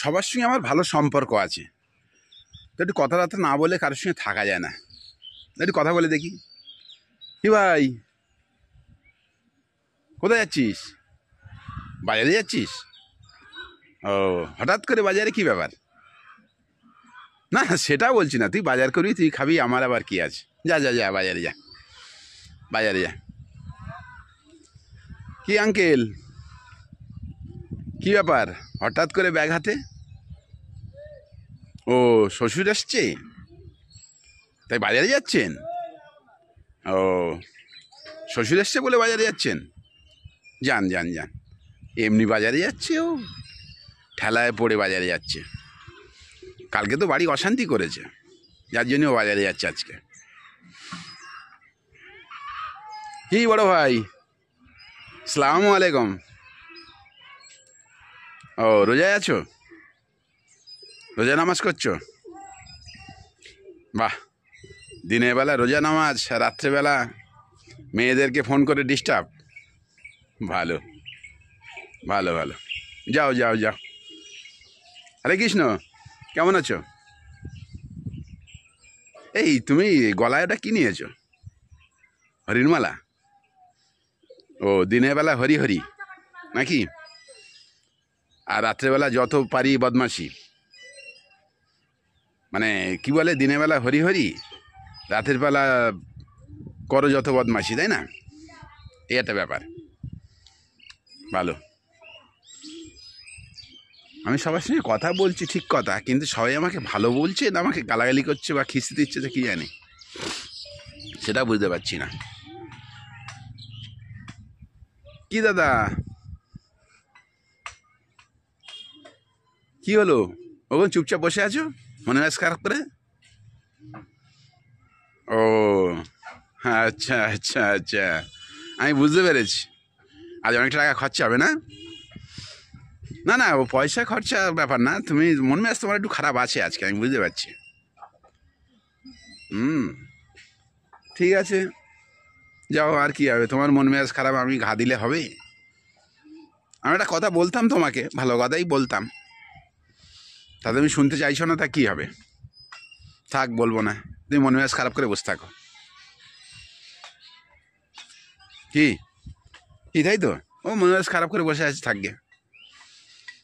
সবার সঙ্গে আমার ভালো সম্পর্ক আছে, তো একটু কথাবার্তা না বলে কারোর সঙ্গে থাকা যায় না। একটু কথা বলে দেখি। কি ভাই, কোথায় যাচ্ছিস? বাজারে যাচ্ছিস? ও, হঠাৎ করে বাজারে, কি ব্যাপার? না সেটা বলছি না, তুই বাজার করবি, তুই খাবি, আমার আবার কি আছে। যা যা যা, বাজারে যা, বাজারে যা। কি আঙ্কেল, কি ব্যাপার হঠাৎ করে ব্যাগ হাতে? ও, শ্বশুর এসছে তাই বাজারে যাচ্ছেন? ও, শ্বশুর এসছে বলে বাজারে যাচ্ছেন? যান যান যান। এমনি বাজারে যাচ্ছে ও? ঠেলায় পড়ে বাজারে যাচ্ছে। কালকে তো বাড়ি অশান্তি করেছে, যার জন্য ও বাজারে যাচ্ছে আজকে। কি বড় ভাই, আসসালামু আলাইকুম। ও, রোজায় আছো? রোজা নামাজ করছো? বাহ, দিনের বেলা রোজা নামাজ, রাত্রেবেলা মেয়েদেরকে ফোন করে ডিস্টার্ব। ভালো ভালো ভালো, যাও যাও যাও। হরে কৃষ্ণ, কেমন আছো? এই তুমি গলায় ওটা কি নিয়েছো? হরিণমালা? ও, দিনের বেলা হরি হরি নাকি? আর রাত্রেবেলা যত পারি বদমাশি, মানে কি বলে, দিনের বেলা হরি হরি, রাতের বেলা করো যত বদমাশি, তাই না? এই একটা ব্যাপার। ভালো। আমি সবার সঙ্গে কথা বলছি ঠিক কথা, কিন্তু সবাই আমাকে ভালো বলছে না আমাকে গালাগালি করছে বা খিস্তি দিচ্ছে, তো কি জানি, সেটা বুঝতে পারছি না। কি দাদা, কি হলো? ওখানে চুপচাপ বসে আছো, মনে হয় খারাপ করে? ও, আচ্ছা আচ্ছা আচ্ছা, আমি বুঝতে পেরেছি। আজ অনেক টাকা খরচা হবে না? না না, ও পয়সা খরচা ব্যাপার না, তুমি মন মেজাজ তোমার একটু খারাপ আছে আজকে, আমি বুঝতে পারছি। ঠিক আছে, যাও, আর কি হবে, তোমার মন মেজাজ খারাপ, আমি ঘা দিলে হবে? আমি একটা কথা বলতাম তোমাকে, ভালো কথাই বলতাম, তা তুমি শুনতে চাইছো না, তা কী হবে? থাক, বলবো না, তুমি মন মেজাজ খারাপ করে বসে থাকো। কি কি তাই তো, ও মন মেজাজ খারাপ করে বসে আছে, থাকবে,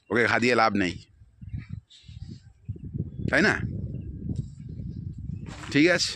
ওকে ঘা দিয়ে লাভ নেই, তাই না? ঠিক আছে।